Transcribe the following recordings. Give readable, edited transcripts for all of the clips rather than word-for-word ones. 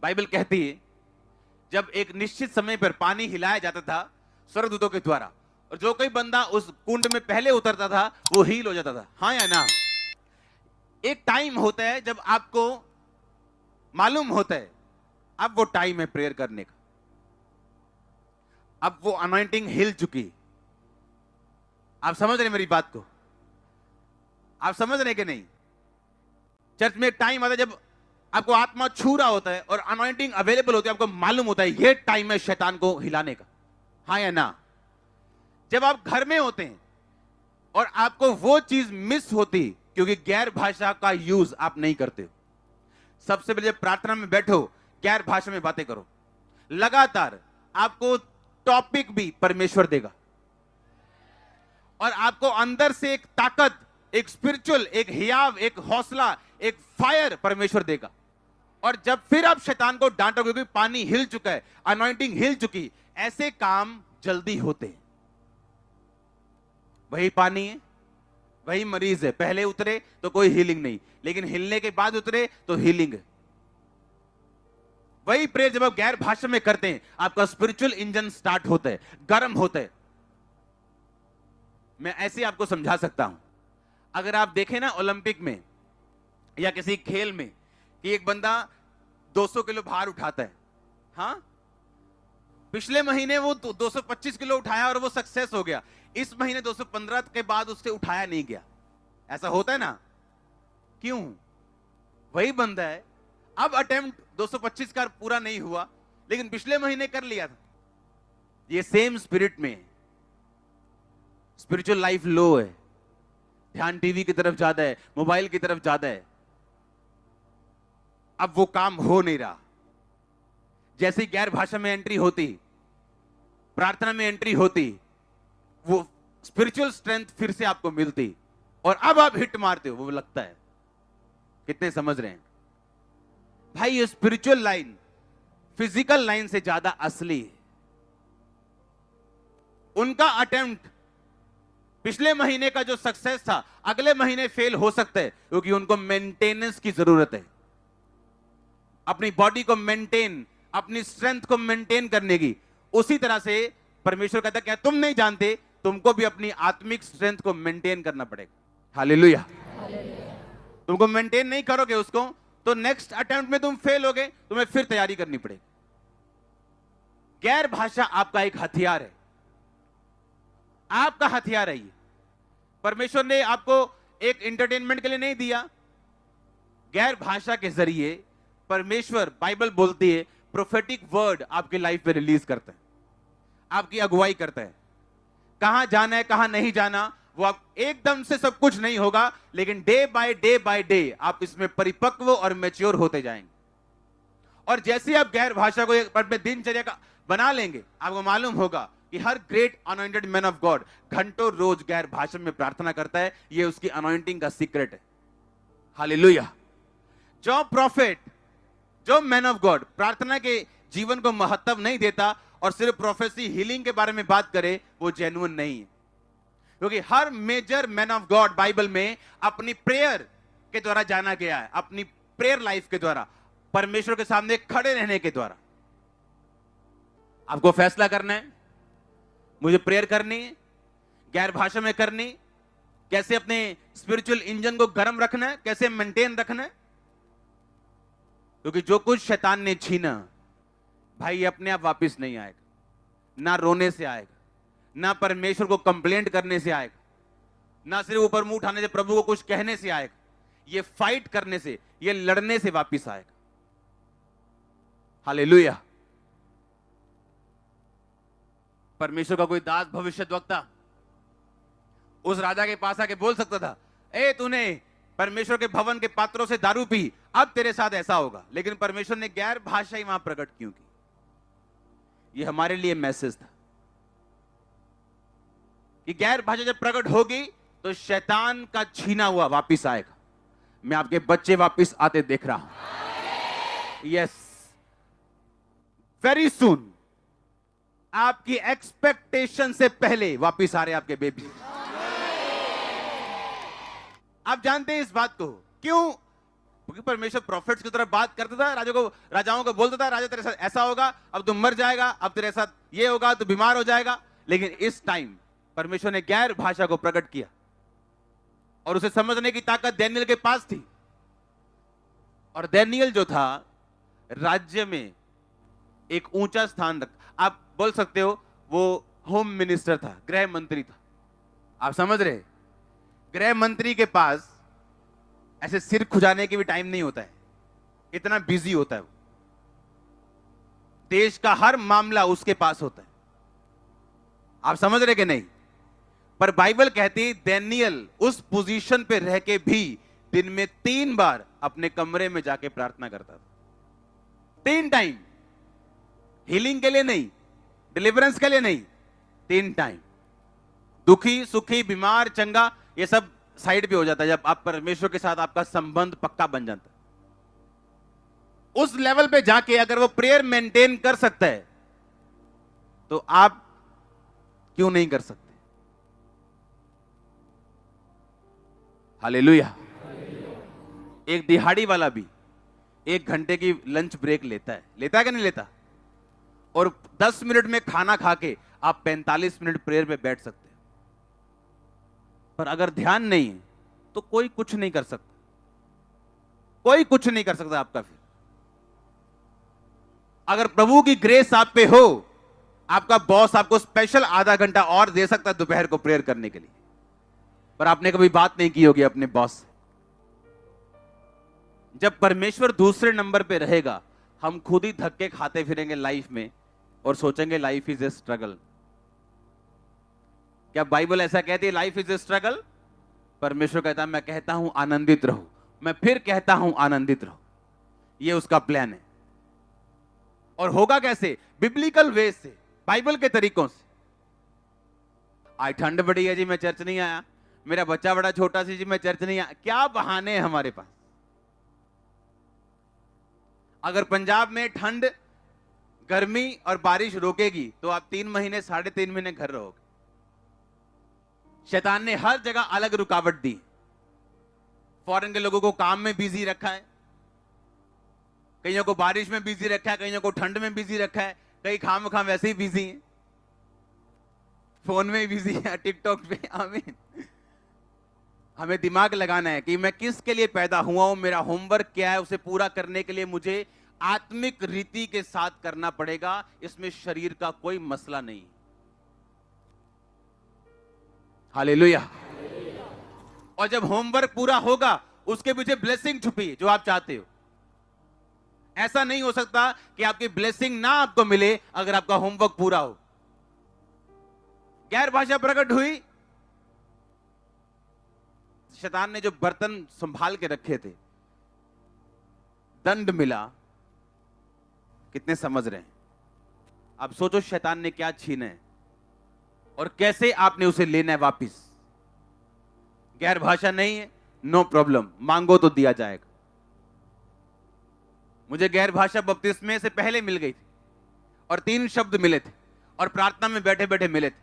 Bible कहती है जब एक निश्चित समय पर पानी हिलाया जाता था स्वर्गदूतों के द्वारा, और जो कोई बंदा उस कुंड में पहले उतरता था वो हील हो जाता था। हाँ या ना? एक टाइम होता है जब आपको मालूम होता है अब वो टाइम है प्रेयर करने का, अब वो अनॉइंटिंग हिल चुकी। आप समझ रहे मेरी बात को? आप समझ रहे कि नहीं? चर्च में एक टाइम आता है जब आपको आत्मा छू रहा होता है और अनॉइंटिंग अवेलेबल होती है, आपको मालूम होता है ये टाइम है शैतान को हिलाने का। हाँ या ना? जब आप घर में होते हैं और आपको वो चीज मिस होती क्योंकि गैर भाषा का यूज आप नहीं करते हो, सबसे पहले प्रार्थना में बैठो, गैर भाषा में बातें करो। लगातार आपको टॉपिक भी परमेश्वर देगा और आपको अंदर से एक ताकत, एक स्पिरिचुअल, एक हियाव, एक हौसला, एक फायर परमेश्वर देगा। और जब फिर आप शैतान को डांटोगे क्योंकि पानी हिल चुका है, अनॉइंटिंग हिल चुकी, ऐसे काम जल्दी होते हैं। वही पानी है, वही मरीज है, पहले उतरे तो कोई हीलिंग नहीं, लेकिन हिलने के बाद उतरे तो हीलिंग है। वही प्रेयर जब आप गैर भाषा में करते हैं, आपका स्पिरिचुअल इंजन स्टार्ट होता है, गर्म होता है। मैं ऐसे आपको समझा सकता हूं, अगर आप देखें ना ओलंपिक में या किसी खेल में कि एक बंदा 200 किलो भार उठाता है, हाँ, पिछले महीने वो 225 किलो उठाया और वो सक्सेस हो गया, इस महीने 215 के बाद उससे उठाया नहीं गया। ऐसा होता है ना? क्यों? वही बंदा है, अब अटेम्प्ट 225 का पूरा नहीं हुआ, लेकिन पिछले महीने कर लिया था। ये सेम स्पिरिट में स्पिरिचुअल लाइफ लो है, ध्यान टीवी की तरफ ज्यादा है, मोबाइल की तरफ ज्यादा है, अब वो काम हो नहीं रहा। जैसे ही गैर भाषा में एंट्री होती, प्रार्थना में एंट्री होती, वो स्पिरिचुअल स्ट्रेंथ फिर से आपको मिलती और अब आप हिट मारते हो। वो लगता है, कितने समझ रहे हैं भाई? ये स्पिरिचुअल लाइन फिजिकल लाइन से ज्यादा असली है। उनका अटेम्प्ट पिछले महीने का जो सक्सेस था अगले महीने फेल हो सकता है, क्योंकि उनको मेंटेनेंस की जरूरत है, अपनी बॉडी को मेंटेन, अपनी स्ट्रेंथ को मेंटेन करने की। उसी तरह से परमेश्वर कहता है क्या तुम नहीं जानते, तुमको भी अपनी आत्मिक स्ट्रेंथ को मेंटेन करना पड़ेगा। हालेलुया। तुमको मेंटेन नहीं करोगे उसको तो नेक्स्ट अटेम्प्ट में तुम फेल होगे, तुम्हें फिर तैयारी करनी पड़ेगी। गैर भाषा आपका एक हथियार है, आपका हथियार है ये। परमेश्वर ने आपको एक एंटरटेनमेंट के लिए नहीं दिया। गैर भाषा के जरिए परमेश्वर, बाइबल बोलती है, प्रोफेटिक वर्ड आपकी लाइफ में रिलीज करता है, आपकी अगुवाई करता है। कहां जाना है, कहां नहीं जाना, वो आप एकदम से सब कुछ नहीं होगा, लेकिन डे बाय डे आप इसमें परिपक्व और मैच्योर होते जाएंगे। और जैसे आप गैर भाषा को एक अपने दिनचर्या का बना लेंगे, आपको मालूम होगा कि हर great anointed man of God घंटों रोज गैर भाषा में प्रार्थना करता है। ये उसकी अनॉइंटिंग का सीक्रेट है। हालेलुया। जो प्रॉफिट, जो मैन ऑफ गॉड प्रार्थना के जीवन को महत्व नहीं देता और सिर्फ प्रोफेसी, हीलिंग के बारे में बात करे, वो जेन्युइन नहीं है। क्योंकि हर major man of God Bible में अपनी प्रेयर के द्वारा जाना गया है, अपनी प्रेयर लाइफ के द्वारा, परमेश्वर के सामने खड़े रहने के द्वारा। आपको फैसला करना है, मुझे प्रेयर करनी है, गैर भाषा में करनी, कैसे अपने स्पिरिचुअल इंजन को गर्म रखना है, कैसे मेंटेन रखना है। क्योंकि जो कुछ शैतान ने छीना भाई, ये अपने आप वापस नहीं आएगा। ना रोने से आएगा, ना परमेश्वर को कंप्लेंट करने से आएगा, ना सिर्फ ऊपर मुंह उठाने से, प्रभु को कुछ कहने से आएगा। ये फाइट करने से, ये लड़ने से वापस आएगा। हालेलुया। परमेश्वर का कोई दास भविष्यद्वक्ता उस राजा के पास आके बोल सकता था, ए तूने परमेश्वर के भवन के पात्रों से दारू पी, अब तेरे साथ ऐसा होगा। लेकिन परमेश्वर ने गैर भाषा ही वहां प्रकट क्यों की? ये हमारे लिए मैसेज था कि गैर भाषा जब प्रकट होगी तो शैतान का छीना हुआ वापिस आएगा। मैं आपके बच्चे वापिस आते देख रहा हूं। यस, वेरी सून, आपकी एक्सपेक्टेशन से पहले वापिस आ रहे आपके बेबी। आप जानते हैं इस बात को क्यों? क्योंकि परमेश्वर प्रॉफिट्स की तरफ बात करता था, राजाओं को बोलता था, राजा तेरे साथ ऐसा होगा, अब तुम मर जाएगा, अब तेरे साथ ये होगा, तू बीमार हो जाएगा। लेकिन इस टाइम परमेश्वर ने गैर भाषा को प्रकट किया और उसे समझने की ताकत डैनियल के पास थी। और डैनियल जो था राज्य में एक ऊंचा स्थान रख, आप बोल सकते हो वो होम मिनिस्टर था, गृह मंत्री था। आप समझ रहे, गृह मंत्री के पास ऐसे सिर खुजाने के भी टाइम नहीं होता है, इतना बिजी होता है वो। देश का हर मामला उसके पास होता है। आप समझ रहे कि नहीं? पर बाइबल कहती है डैनियल उस पोजीशन पे रह के भी दिन में 3 बार अपने कमरे में जाके प्रार्थना करता था। 3 टाइम, हीलिंग के लिए नहीं, डिलीवरेंस के लिए नहीं, 3 टाइम। दुखी सुखी बीमार चंगा ये सब साइड पे हो जाता है जब आप परमेश्वर के साथ आपका संबंध पक्का बन जाता है। उस लेवल पे जाके अगर वो प्रेयर मेंटेन कर सकता है तो आप क्यों नहीं कर सकते? हालेलुया। एक दिहाड़ी वाला भी 1 घंटे की लंच ब्रेक लेता है कि नहीं लेता? और 10 मिनट में खाना खा के आप 45 मिनट प्रेयर पे बैठ सकते हैं। पर अगर ध्यान नहीं है तो कोई कुछ नहीं कर सकता, कोई कुछ नहीं कर सकता आपका। फिर अगर प्रभु की ग्रेस आप पे हो, आपका बॉस आपको स्पेशल आधा घंटा और दे सकता है दोपहर को प्रेयर करने के लिए, पर आपने कभी बात नहीं की होगी अपने बॉस से। जब परमेश्वर दूसरे नंबर पे रहेगा, हम खुद ही धक्के खाते फिरेंगे लाइफ में और सोचेंगे लाइफ इज ए स्ट्रगल। क्या बाइबल ऐसा कहती है लाइफ इज ए स्ट्रगल? परमेश्वर कहता है मैं कहता हूं आनंदित रहो, मैं फिर कहता हूं आनंदित रहो। ये उसका प्लान है। और होगा कैसे? बिब्लिकल वे से, बाइबल के तरीकों से। आज ठंड बड़ी है जी, मैं चर्च नहीं आया, मेरा बच्चा बड़ा छोटा सी जी, मैं चर्च नहीं आया। क्या बहाने हैं हमारे पास? अगर पंजाब में ठंड गर्मी और बारिश रोकेगी तो आप 3 महीने 3.5 महीने घर रहोगे। शैतान ने हर जगह अलग रुकावट दी। फॉरेन के लोगों को काम में बिजी रखा है, कईयों को बारिश में बिजी रखा है, कईयों को ठंड में बिजी रखा है, कई खाम खाम वैसे ही बिजी हैं, फोन में बिजी है, टिकटॉक पे। आमीन। हमें दिमाग लगाना है कि मैं किसके लिए पैदा हुआ हूं, मेरा होमवर्क क्या है, उसे पूरा करने के लिए मुझे आत्मिक रीति के साथ करना पड़ेगा। इसमें शरीर का कोई मसला नहीं। हालेलुया। और जब होमवर्क पूरा होगा उसके पीछे ब्लेसिंग छुपी है जो आप चाहते हो। ऐसा नहीं हो सकता कि आपकी ब्लेसिंग ना आपको मिले अगर आपका होमवर्क पूरा हो। गैर भाषा प्रकट हुई, शैतान ने जो बर्तन संभाल के रखे थे, दंड मिला। कितने समझ रहे हैं? अब सोचो शैतान ने क्या छीना है और कैसे आपने उसे लेना है वापिस। गैर भाषा नहीं है, नो प्रॉब्लम, मांगो तो दिया जाएगा। मुझे गैर भाषा बपतिस्मे से पहले मिल गई थी और 3 शब्द मिले थे और प्रार्थना में बैठे बैठे मिले थे।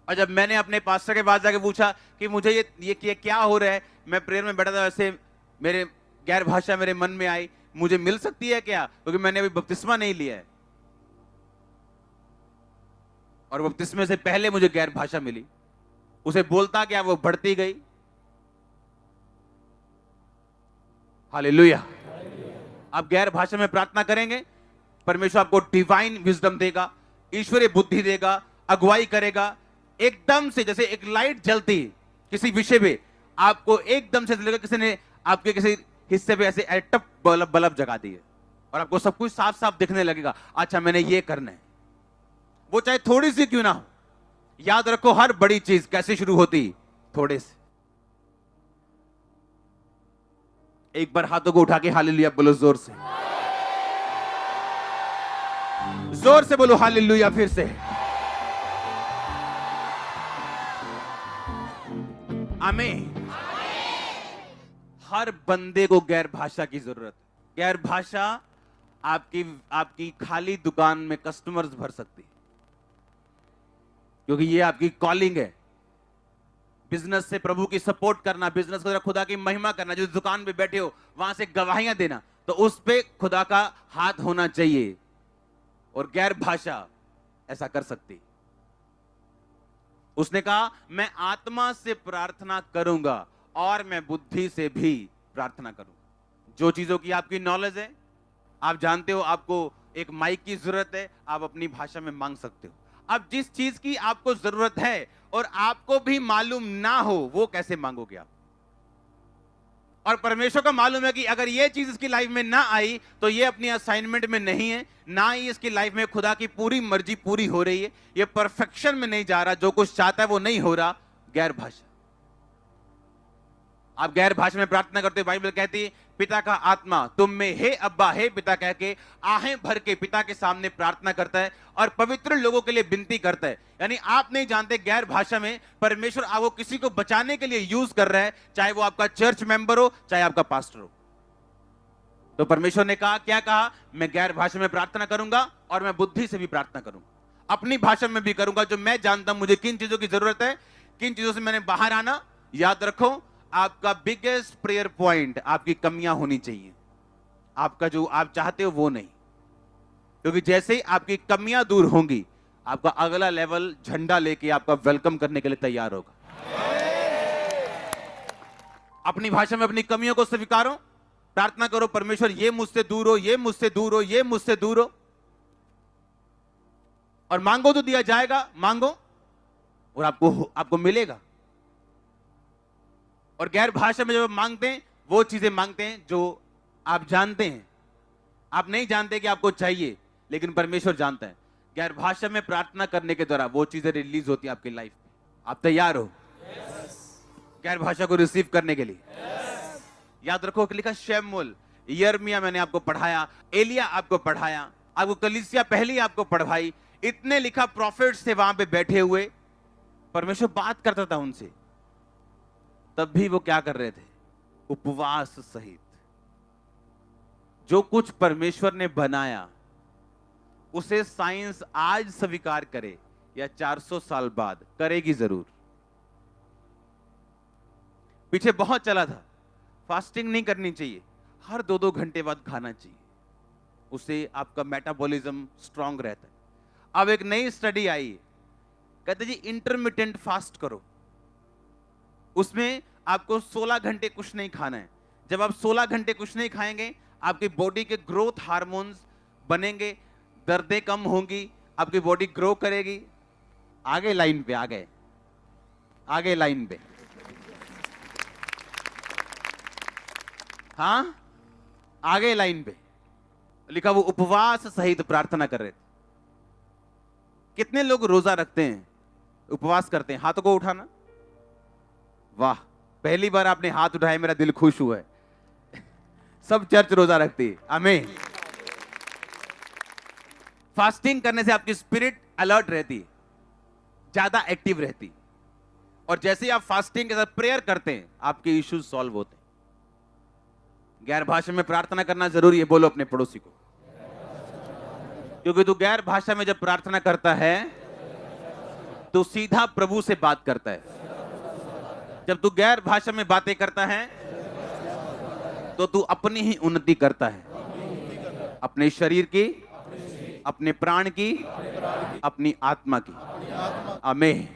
और जब मैंने अपने पास्टर के पास जाके पूछा कि मुझे ये क्या हो रहा है, मैं प्रेयर में बैठा था, वैसे मेरे गैर भाषा मेरे मन में आई, मुझे मिल सकती है क्या? क्योंकि मैंने अभी बपतिस्मा नहीं लिया है और बपतिस्मे से पहले मुझे गैर भाषा मिली। उसे बोलता क्या, वो बढ़ती गई। हालेलुया। आप गैर भाषा में प्रार्थना करेंगे, परमेश्वर आपको डिवाइन विजडम देगा, ईश्वरीय बुद्धि देगा, अगुवाई करेगा। एकदम से जैसे एक लाइट जलती किसी विषय पे, आपको एकदम से लगेगा किसी ने आपके किसी हिस्से पे ऐसे टप बल्ब जगा दिए और आपको सब कुछ साफ साफ दिखने लगेगा। अच्छा मैंने ये करना है, वो चाहे थोड़ी सी क्यों ना हो। याद रखो, हर बड़ी चीज कैसे शुरू होती? थोड़े से। एक बार हाथों को उठा के हालेलुया बोलो जोर से, जोर से बोलो हालेलुया। फिर से आमीन। हर बंदे को गैर भाषा की जरूरत है। गैर भाषा आपकी खाली दुकान में कस्टमर्स भर सकती है, क्योंकि ये आपकी कॉलिंग है। बिजनेस से प्रभु की सपोर्ट करना, बिजनेस को खुदा की महिमा करना, जो दुकान पे बैठे हो वहां से गवाहियां देना, तो उस पे खुदा का हाथ होना चाहिए। और गैर भाषा ऐसा कर सकती। उसने कहा मैं आत्मा से प्रार्थना करूंगा और मैं बुद्धि से भी प्रार्थना करूंगा। जो चीजों की आपकी नॉलेज है, आप जानते हो आपको एक माइक की जरूरत है, आप अपनी भाषा में मांग सकते हो। अब जिस चीज की आपको जरूरत है और आपको भी मालूम ना हो, वो कैसे मांगोगे आप? और परमेश्वर को मालूम है कि अगर ये चीज इसकी लाइफ में ना आई तो ये अपनी असाइनमेंट में नहीं है, ना ही इसकी लाइफ में खुदा की पूरी मर्जी पूरी हो रही है, ये परफेक्शन में नहीं जा रहा, जो कुछ चाहता है वो नहीं हो रहा। गैर भाषा। आप गैर भाषा में प्रार्थना करते हो, बाइबल कहती है पिता का आत्मा तुम में हे अब्बा हे पिता कह के आहें भर के पिता के सामने प्रार्थना करता है और पवित्र लोगों के लिए विनती करता है। यानी आप नहीं जानते गैर भाषा में परमेश्वर आपको किसी को बचाने के लिए यूज कर रहा है, चाहे वो आपका चर्च मेंबर हो, चाहे आपका पास्टर हो। तो परमेश्वर ने कहा, क्या कहा? मैं गैर भाषा में प्रार्थना करूंगा और मैं बुद्धि से भी प्रार्थना करूंगा। अपनी भाषा में भी करूंगा, जो मैं जानता हूं मुझे किन चीजों की जरूरत है, किन चीजों से मैंने बाहर आना। याद रखो, आपका बिगेस्ट प्रेयर पॉइंट आपकी कमियां होनी चाहिए, आपका जो आप चाहते हो वो नहीं। क्योंकि जैसे ही आपकी कमियां दूर होंगी, आपका अगला लेवल झंडा लेके आपका वेलकम करने के लिए तैयार होगा। अपनी भाषा में अपनी कमियों को स्वीकारो, प्रार्थना करो, परमेश्वर ये मुझसे दूर हो, ये मुझसे दूर हो, ये मुझसे दूर हो। और मांगो तो दिया जाएगा, मांगो और आपको मिलेगा। और गैर भाषा में जब आप मांगते हैं, वो चीजें मांगते हैं जो आप जानते हैं। आप नहीं जानते कि आपको चाहिए, लेकिन परमेश्वर जानता है। गैर भाषा में प्रार्थना करने के द्वारा वो चीजें रिलीज होती है आपकी लाइफ में। आप तैयार हो गैर भाषा को रिसीव करने के लिए? याद रखो कि लिखा शमूएल, यिर्मयाह मैंने आपको पढ़ाया, एलिया आपको पढ़ाया, आपको कलीसिया पहली आपको पढ़ाई, इतने लिखा प्रॉफिट्स थे वहां पे बैठे हुए, परमेश्वर बात करता था उनसे, तब भी वो क्या कर रहे थे? उपवास सहित। जो कुछ परमेश्वर ने बनाया उसे साइंस आज स्वीकार करे या 400 साल बाद, करेगी जरूर। पीछे बहुत चला था, फास्टिंग नहीं करनी चाहिए, हर 2-2 घंटे बाद खाना चाहिए, उससे आपका मेटाबॉलिज्म स्ट्रांग रहता है। अब एक नई स्टडी आई, कहते जी इंटरमिटेंट फास्ट करो, उसमें आपको 16 घंटे कुछ नहीं खाना है। जब आप 16 घंटे कुछ नहीं खाएंगे, आपकी बॉडी के ग्रोथ हार्मोन्स बनेंगे, दर्दें कम होंगी, आपकी बॉडी ग्रो करेगी। आगे लाइन पे, आगे लाइन पे, हाँ आगे लाइन पे लिखा, वो उपवास सहित प्रार्थना कर रहे थे। कितने लोग रोजा रखते हैं, उपवास करते हैं? हाथों को उठाना। वाह, पहली बार आपने हाथ उठाया, मेरा दिल खुश हुआ है। सब चर्च रोजा रखती है, आमीन। फास्टिंग करने से आपकी स्पिरिट अलर्ट रहती है, ज्यादा एक्टिव रहती है, और जैसे ही आप फास्टिंग के साथ प्रेयर करते हैं, आपके इश्यूज सॉल्व होते हैं। गैर भाषा में प्रार्थना करना जरूरी है, बोलो अपने पड़ोसी को, क्योंकि तू गैर भाषा में जब प्रार्थना करता है तो सीधा प्रभु से बात करता है। जब तू गैर भाषा में बातें करता है तो तू अपनी ही उन्नति करता है, अपने शरीर की, अपने प्राण की, अपनी आत्मा की। आमीन।